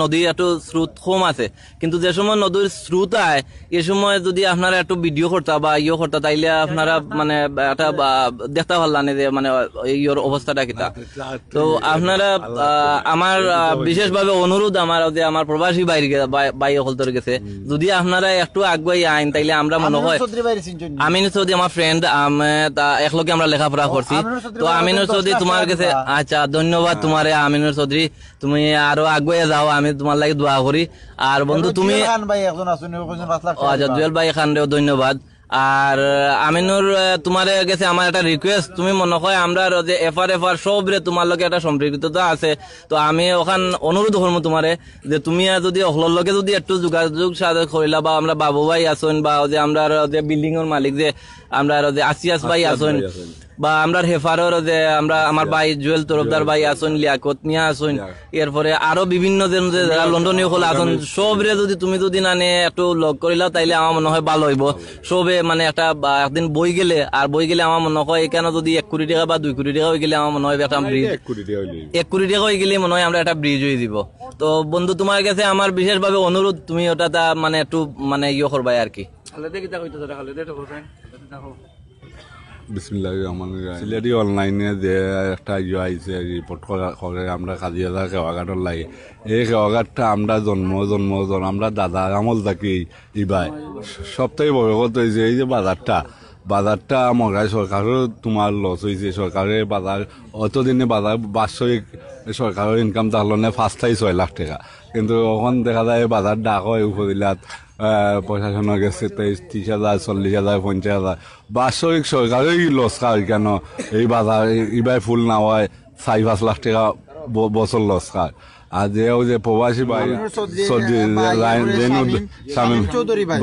নদীর একটু স্রোত কম আছে, কিন্তু যে সময় নদীর স্রোত আয় এ সময় যদি আপনারা একটু ভিডিও করতা বা করতা তাইলে আপনারা মানে একটা দেখতে পারলেন যে মানে ইয়োর অবস্থাটা কিতা। তো আপনারা আমার বিশেষভাবে অনুরোধ আমার যে আমার প্রবাসী বাইরে হলতর গেছে, যদি আপনারা একটু আগুয়াই আইন তাইলে আমরা মনে হয় আমিনুর চৌধুরী আমার ফ্রেন্ড, একলগে আমরা লেখাপড়া করছি। তো আমিনুর চৌধুরী তোমার কাছে আচ্ছা ধন্যবাদ তোমার আমিনুর চৌধুরী, তুমি আরো আগুয়ে যাও, আমি তোমার লাগে দোয়া করি। আর বন্ধু তুমি আচ্ছা জুয়েল ভাই খানরেও ধন্যবাদ। আর আমিনুর তোমার কাছে আমার একটা রিকোয়েস্ট, তুমি মনে হয় আমরা যে এফার সবরে তোমার লগে একটা সম্পৃক্ততা আছে, তো আমি ওখান অনুরোধ করবো তোমারে যে তুমি যদি অহলর লগে যদি একটু যোগাযোগ সাথে করিলা, বা আমরা বাবু ভাই আসুন বা যে আমরা যে বিল্ডিং এর মালিক যে আমরা যে আসিয়াস ভাই আসুন বা আমরা হেফারের যে আমরা আমার ভাই জুয়েল তরফদার ভাই আসুন, লিয়াকত মিয়া আসুন, এরপরে আরো বিভিন্ন জন যে যারা লন্ডনীয় হল আসুন, সবরে যদি তুমি যদি নানে একটু লগ করিলাও তাইলে আমার মনে হয় ভালো হইব। সবে মানে একটা একদিন বই গেলে আমার মনে হয় এখানে যদি 1 কোটি টাকা বা 2 কোটি টাকা হয়ে গেলে আমার মনে হয় একটা ব্রিজ, 1 কোটি টাকা হয়ে গেলে মনে হয় আমরা একটা ব্রিজ হয়ে দিব। তো বন্ধু তোমার কাছে আমার বিশেষভাবে অনুরোধ, তুমি ওটা মানে একটু মানে করবাই আর কি। বিসমিল্লাহির রহমানির রহিম। সিলেটি অনলাইনে যে একটা আইছে রিপোর্ট করে আমরা কাজিয়াদা খেওয়াঘাটর লাগে, এই খেওয়াঘাটটা আমরা জন্ম আমরা দাদা আমল থাকি ইবাই সবথেকে বড় কথা হয়েছে এই যে বাজারটা মগাই সরকারও তোমার লস হয়েছে। সরকারের বাজার অতদিনে বাজার বাৎসরিক সরকারের ইনকাম থাকলো না 5 থেকে 6 লাখ টাকা, কিন্তু এখন দেখা যায় বাজার ডাক হয় উপজেলাত প্রশাসনের কাছে 30,000 40,000 50,000 বাৎসরিক সরকারের লস খায় কেন এই বাজার ইবাই ফুল না হয় 4-5 লাখ টাকা বছর লস খায়। আর যে প্রবাসী ভাই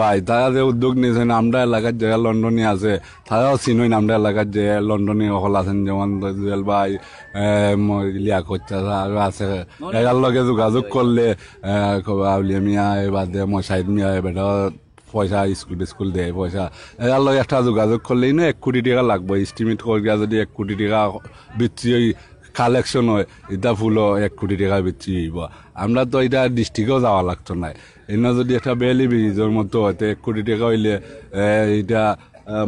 ভাই তারা যে উদ্যোগ নিয়েছেন, আমরা এলাকার যে লন্ডনী আছে তারাও চিনুন, আমরা এলাকার যে লন্ডনী সকল আছেন যেমন জুয়েল ভাই, লিয়াকত আরো আছে, এগার লগে যোগাযোগ করলে আউলিয়া মিয়া বাদে মশাহিদ মিয়া বেটা পয়সা স্কুল দেয় পয়সা, এগার লগে একটা যোগাযোগ করলেই না 1 কোটি টাকা লাগবে। এস্টিমেট করিয়া যদি 1 কোটি টাকা বিক্রি কালেকশন হয়, এটা ফুলও 1 কোটি টাকা বিক্রি হইব। আমরা তো এটা ডিস্ট্রিক্টেও যাওয়া লাগতো না, এনে যদি একটা বেলি ব্রিজের মতো হয়তো 1 কোটি টাকা হইলে এটা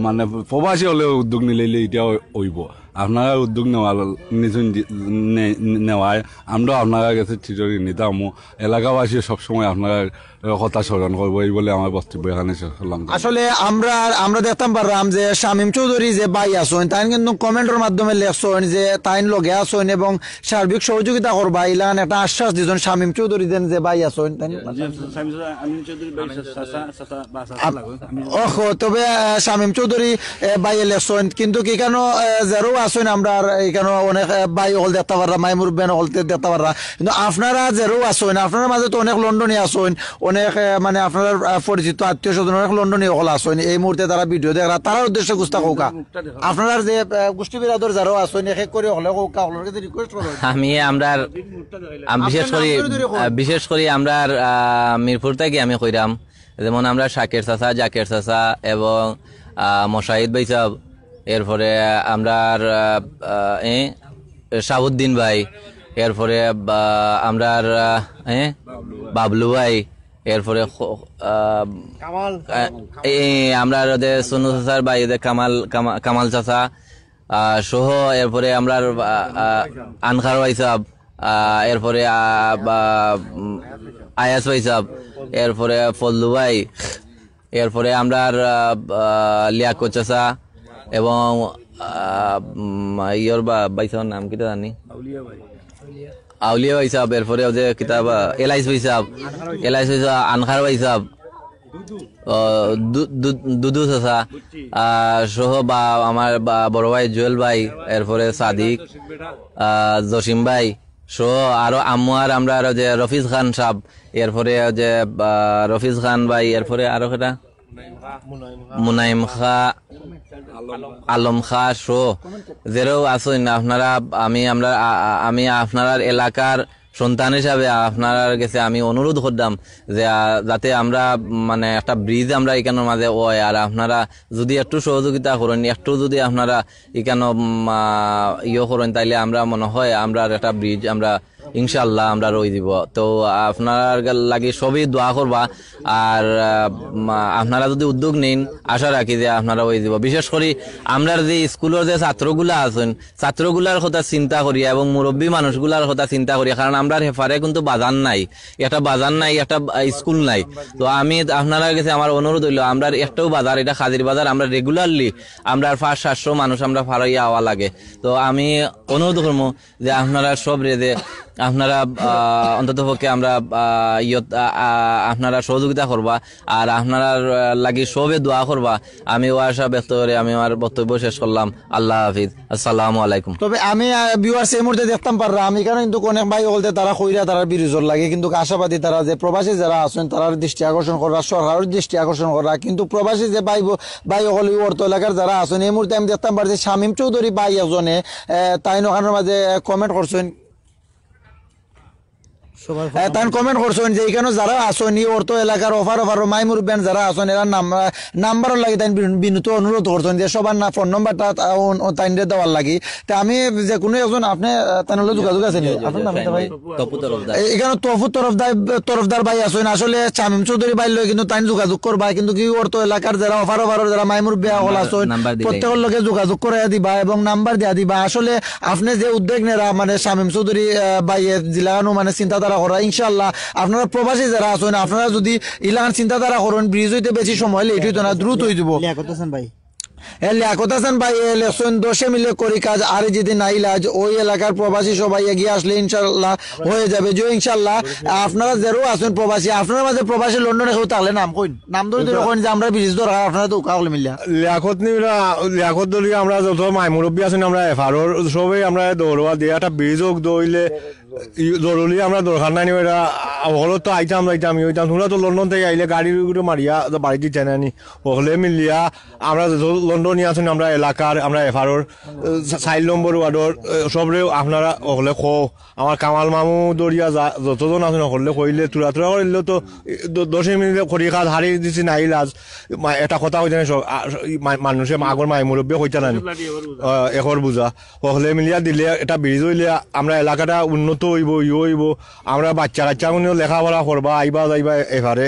মানে প্রবাসী হলে উদ্যোগ নিলে এটা হইব। আপনারা উদ্যোগ নেওয়ায় আমরা আপনারা কাছে চিঠি নিতাম, এলাকাবাসী সবসময় আপনারা কথা স্মরণ করবো এই বলে আমার বক্তব্য এখানে শেষ করলাম। আসলে আমরা দেখতাম পারলাম যে শামীম চৌধুরী যে ভাই আসেন তাই কিন্তু কমেন্টের মাধ্যমে লেখছেন যে তাই লগে আসেন এবং সার্বিক সহযোগিতা করবা, ইলান একটা আশ্বাস দিয়েছেন শামীম চৌধুরী দেন যে ভাই আসেন। তবে শামীম চৌধুরী ভাই লেখছেন কিন্তু কি কেন যারও আসেন আমরা এখানে অনেক ভাই হল দেখতে পাররা, মাইমুর বেন হল দেখতে পাররা, কিন্তু আপনারা যারও আসেন আপনার মাঝে তো অনেক লন্ডনী আসেন, অনেক মানে আপনার পরিচিত আত্মীয় স্বজন অনেক লন্ডনী হল আসেন, এই মুহূর্তে তারা ভিডিও দেখরা তার উদ্দেশ্যে গুস্তা কৌকা আপনার যে গোষ্ঠী বিরাদর যারাও আসেন এক করে হলে কৌকা হলের কাছে রিকোয়েস্ট করব। বিশেষ করে আমরা মিরপুর থেকে আমি কইরাম, যেমন আমরা শাকের চাচা, জাকের চাচা এবং মশাহিদ ভাই সাহেব, এরপরে আমরা শাহাবুদ্দিন ভাই, এরপরে আমরা বাবলু ভাই, এরপরে আমরা সোনু চাচার ভাই কামাল চাচা সহ, এরপরে আমরা আনখার ভাই সাহেব, এরপরে আয়াস ভাই সাহেব, এরপরে ফল্লু ভাই, এরপরে আমরা লিয়াকত চাচা এবং ইয়র ভাইসার নাম কিটা জানি আউলিয়া ভাই সাহেব, এরপরে যে কিতাব এলাইস ভাই সাহেব, আনখার ভাই সাহেব, দুদু চাচা সহ বা আমার বড় ভাই জুয়েল ভাই, এরপরে সাদিক, জসিম ভাই সহ আরো আম্মুয়ার আমরা যে রফিজ খান সাহেব, এরপরে যে রফিজ খান ভাই, এরপরে আরো কেটা মুনাইম খা, আলম খা সহ যেরও আসুন আপনারা। আমি আপনার এলাকার সন্তান হিসাবে আপনার কাছে আমি অনুরোধ করতাম যে যাতে আমরা মানে একটা ব্রিজ আমরা এখানের মাঝে হয়, আর আপনারা যদি একটু সহযোগিতা করেন, একটু যদি আপনারা এখানে করেন তাইলে আমরা মনে হয় আমরা একটা ব্রিজ আমরা ইনশাল্লাহ আমরা রই দিব। তো আপনার লাগে সবই দোয়া করবা, আর আপনারা যদি উদ্যোগ নিন আশা রাখি যে আপনারা ওই দিব। বিশেষ করে আমরা যে স্কুলের যে ছাত্রগুলা আছেন, ছাত্রগুলার কথা চিন্তা করি এবং মুরব্বী মানুষগুলার কথা চিন্তা করি, কারণ আমরা হেফারে কিন্তু বাজার নাই, একটা বাজার নাই, একটা স্কুল নাই। তো আমি আপনারা কাছে আমার অনুরোধ হইল আমরা একটাও বাজার, এটা খাদির বাজার, আমরা রেগুলারলি আমরা 500-700 মানুষ আমরা ফারাইয়া আওয়া লাগে। তো আমি অনুরোধ করবো যে আপনারা সব রে যে আপনারা অন্ততপক্ষে আমরা আপনারা সহযোগিতা করবা আর আপনারা লাগি সবে দোয়া করবা। আমি ও আশা ব্যক্ত করে আমি আমার বক্তব্য শেষ করলাম। আল্লাহ হাফিজ, আসসালামু আলাইকুম। তবে আমি ভিউয়ার্স এই মুহূর্তে দেখতাম পারলাম আমি এখানে কিন্তু অনেক ভাই বলতে তারা কইরা তারা বিরোজর লাগে, কিন্তু আশাবাদী তারা যে প্রবাসী যারা আছেন তার দৃষ্টি আকর্ষণ করা, সরকারের দৃষ্টি আকর্ষণ করা, কিন্তু প্রবাসী যে ভাই হল অর্থ এলাকার যারা আছেন এই মুহূর্তে আমি দেখতাম পারছি শামীম চৌধুরী ভাই একজনে তাই ওখানের মাঝে কমেন্ট করছেন, তাই কমেন্ট করছেন যে এখানে যারা আসেন এই অর্থ এলাকার অফার মাইমুর ব্যান্ড যারা আসেন এরা নাম্বারও লাগে তাই বিনীত অনুরোধ করছেন যে সবার না ফোন নাম্বারটা তাই দেওয়ার লাগি। তা আমি যে কোনো একজন আপনি তাই যোগাযোগ আছে আপনার নাম ভাই এখানে তফু তরফদার ভাই আসেন, আসলে শামীম চৌধুরী ভাই লয় কিন্তু তাই যোগাযোগ করবা, কিন্তু কি অর্থ এলাকার যারা অফার যারা মাইমুর বিয়া হল আসেন প্রত্যেকের লগে যোগাযোগ করে দিবা এবং নাম্বার দিয়া দিবা। আসলে আপনি যে উদ্যোগ নেরা মানে শামীম চৌধুরী ভাইয়ের জেলানো মানে চিন্তাধারা করা, ইনশাল্লাহ আপনারা প্রবাসী যারা আছেন আপনারা যদি ইলান চিন্তাধারা করেন ব্রিজ হইতে বেশি সময় লেট হইতো না, দ্রুত হয়ে যাব। লিয়াকত হাসান ভাই ইলেকশন 10 মিলে করি কাজ, আর যদি নাই লাজ ওই এলাকার প্রবাসী সবাই এগিয়ে আসলে ইনশাল্লাহ হয়ে যাবে। যে ইনশাল্লাহ আপনারা যারা আছেন প্রবাসী আপনার মাঝে প্রবাসী লন্ডনে কেউ থাকলে নাম কইন, নাম ধরে কইন যে আমরা ব্রিজ দরকার আপনারা তো কাগলে মিলিয়া লিয়াকত দলি আমরা যত মাইমুরব্বী আছেন আমরা এফারর সবাই আমরা দৌড়া দিয়ে একটা ব্রিজ হোক দৌড়লে জরুরি আমরা দরকার নাই এটা হলো তো আইতাম হইতাম তোমরা তো লন্ডন থেকে আইলে গাড়ির মারিয়া বাড়ি দিতে নানি হলে মিলিয়া আমরা লন্ডনে আছেন আমরা এলাকার আমরা এফারর 4 নম্বর ওয়ার্ডর সবরে আপনারা হলে খো আমার কামাল মামু দরিয়া যতজন আছেন হলে কইলে তুরা করলে তো 10 মিনিট খড়ি খাত হারি দিছি নাই লাজ এটা কথা হইতে না মানুষে আগর মাই মুরব্বী হইতে নানি এখন বুঝা হলে মিলিয়া দিলে এটা ব্রিজ হইলে আমরা এলাকাটা উন্নত হইব আমরা বাচ্চা কাচ্চাগুলো লেখাপড়া করবা আইবা যাইবা এবারে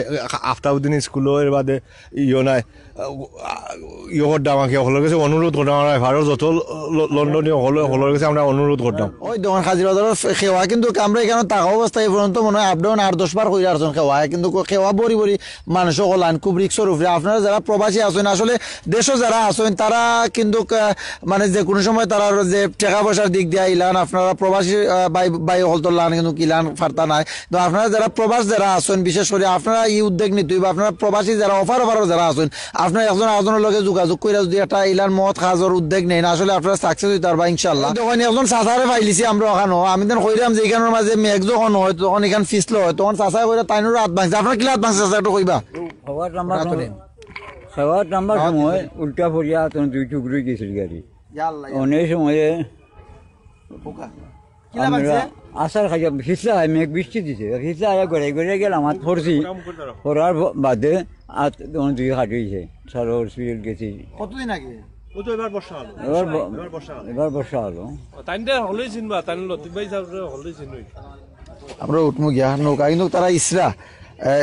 আফতাউদ্দিন স্কুলের বাদে নাই আমাকে হলের কাছে অনুরোধ করতাম আমরা এবারও যত লন্ডনীয় হলের কাছে আমরা অনুরোধ করতাম। ওই দোকান হাজিবাজারের খেওয়া কিন্তু আমরা এখানে থাকা অবস্থায় পর্যন্ত মনে হয় আপডাউন 8-10 বার করে আসছেন খেওয়া, কিন্তু খেওয়া বড়ি মানুষ হলান খুব রিক্সর উপরে। আপনারা যারা প্রবাসী আছেন আসলে দেশও যারা আছেন তারা কিন্তু মানে যে কোনো সময় তারা যে টাকা পয়সার দিক দিয়ে ইলান আপনারা প্রবাসী বাই হল তো লান কিন্তু কিলান ফার্তা নাই। তো আপনারা যারা প্রবাস যারা আছেন বিশেষ করে আপনারা এই উদ্যোগ নিতে হইব, আপনারা প্রবাসী যারা অফার যারা আছেন আপনারা একজনের লগে যোগাযোগ করে যদি একটা ইলান মত খাজর উদ্যোগ নেন আসলে আপনারা সাকসেস হইতে পারবা ইনশাল্লাহ। তখন একজন চাচারে পাইলিছি আমরা ওখানে আমি তখন কইলাম যে এখানের মাঝে মেঘ যখন হয় তখন এখানে ফিসলো হয় তখন চাচা করে তাইনোর রাত ভাঙছে, আপনার কি রাত ভাঙছে চাচা একটু কইবা? খাওয়ার নাম্বার সময় উল্টা পড়িয়া তখন 2 টুকরো গেছিল গাড়ি অনেক সময়ে আসার খাইয়া হিসলা মেঘ বৃষ্টি দিছে হিসলা আয়া ঘরে গেলাম হাত পড়ছি পড়ার বাদে আর তখন 2 হাট হয়েছে সারা হসপিটাল গেছি। কতদিন আগে? এবার বর্ষা হলো আমরা উঠমু গিয়া নৌকা কিন্তু তারা ইসরা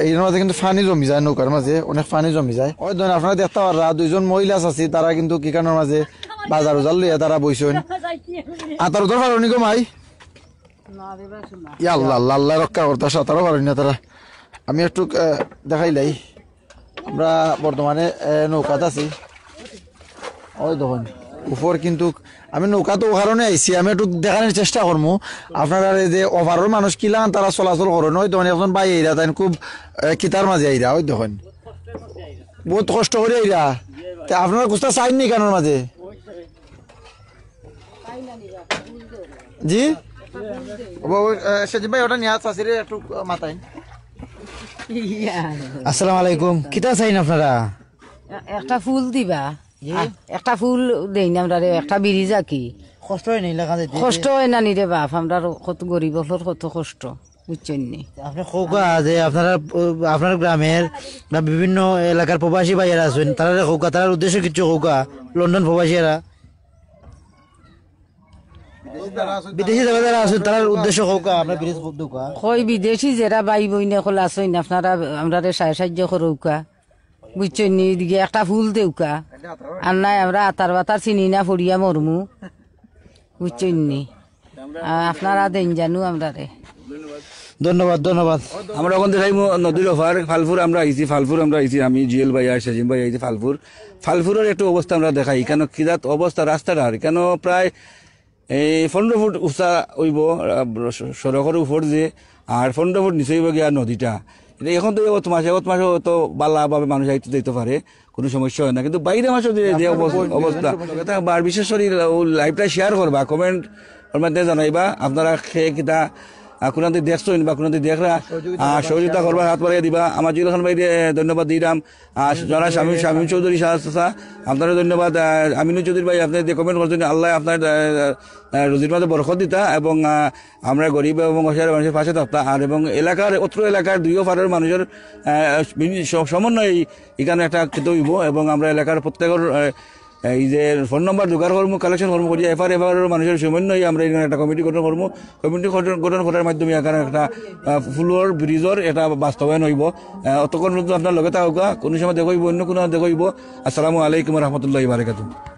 এর মাঝে কিন্তু ফানি জমি যায়, নৌকার মাঝে অনেক ফানি জমি যায়। ওই ধরেন আপনারা দেখতে পারা 2জন মহিলা আছে তারা কিন্তু কিকানোর মাঝে বাজার উজার লইয়া তারা বইছেন আতার উতার পারি গো মাই আল্লাহ আল্লাহ রক্ষা করতে সাঁতারও পারি না তারা। আমি একটু দেখাইলাই আমরা বর্তমানে নৌকাতে আছি ওই দেখুন উপর, কিন্তু আমি নৌকা তো ও কারণে আইসি আমি একটু দেখানোর চেষ্টা করবো আপনারা যে ওভারের মানুষ কিলান তারা চলাচল করেন। ওই তখন এখন বাই আইরা তাই খুব কিতার মাঝে আইরা ওই দেখুন বহুত কষ্ট করে আইরা আপনারা কুস্তা চাইন নি কেন মাঝে জি সেদিন ভাই ওটা নিয়ে চাষিরে একটু মাথায়। আসসালামু আলাইকুম, কিতা চাইন আপনারা? একটা ফুল দিবা, একটা ফুল দেই না আমরা, একটা ব্রিজ আঁকি কষ্ট হয় নাই লাগা কষ্ট হয় না নি রে বাপ, আমরা কত গরিব হলোর কত কষ্ট বুঝছেন নি আপনি খোকা যে আপনারা আপনার গ্রামের বা বিভিন্ন এলাকার প্রবাসী ভাইয়েরা আছেন তারা খোকা তার উদ্দেশ্য কিছু খোকা লন্ডন প্রবাসীরা বিদেশি যারা আছেন তার উদ্দেশ্য খোকা আপনার ব্রিজ খোকা কই বিদেশি যারা ভাই বইনে কল আছেন আপনারা আমরা সাহায্য করৌকা বুঝছেন নি, দিকে একটা ফুল দেউকা আর নাই আমরা আতার বাতার চিনি না ফড়িয়া মরমু বুঝছেন নি, আপনারা দেন জানু আমরা রে। ধন্যবাদ ধন্যবাদ। আমরা ওখান থেকে নদীর ওপার ফালপুর আমরা আইছি আমি জিএল ভাই সেজিম ভাই আইছি ফালপুরের একটু অবস্থা আমরা দেখাই কেন কিরাত অবস্থা রাস্তাটার কেন প্রায় এই 15 ফুট উঁচা হইব সড়কের উপর যে, আর 15 ফুট নিচে হইব গিয়া নদীটা। এখন তো অত মাসে তো বাল্লাভাবে মানুষ আইতে দিতে পারে, কোনো সমস্যা হয় না। কিন্তু বাইরে মাসে যে অবস্থা, আর বিশেষ করে লাইভটা শেয়ার করবা, কমেন্ট মধ্যে জানাইবা আপনারা খেয়ে কিতা কোনাতে দেখছেন বা কোনাতে দেখরা সহযোগিতা করবা, হাত বাড়িয়ে দিবা। আমার জুয়েল খান ভাইকে ধন্যবাদ দিলাম। আর যারা শামীম চৌধুরী সাহা আপনারা ধন্যবাদ। আমিনুল চৌধুরী ভাই আপনি যে কমেন্ট করছেন, আল্লাহ আপনার রোজির মাঝে বরকত দিতা এবং আমরা গরিব এবং অসহায় মানুষের পাশে থাকতাম। আর এবং এলাকার অত্র এলাকার দুইও পাড়ার মানুষের সমন্বয় এখানে একটা খেতে হইব এবং আমরা এলাকার প্রত্যেকের এই যে ফোন নম্বর জোগাড় করবো, কালেকশন করবো করি এফআর মানুষের সমন্বয় আমরা এখানে একটা কমিটি গঠন করবো। কমিটি গঠন করার মাধ্যমে এখানে একটা ফুলোর ব্রিজর এটা বাস্তবায়ন হইব। অতক্ষণ আপনার লগে থাকা কোনো সময় দেখইব, অন্য কোনো দেখইব। আসসালামু আলাইকুম রহমতুল্লাহ বারাকাতুহু।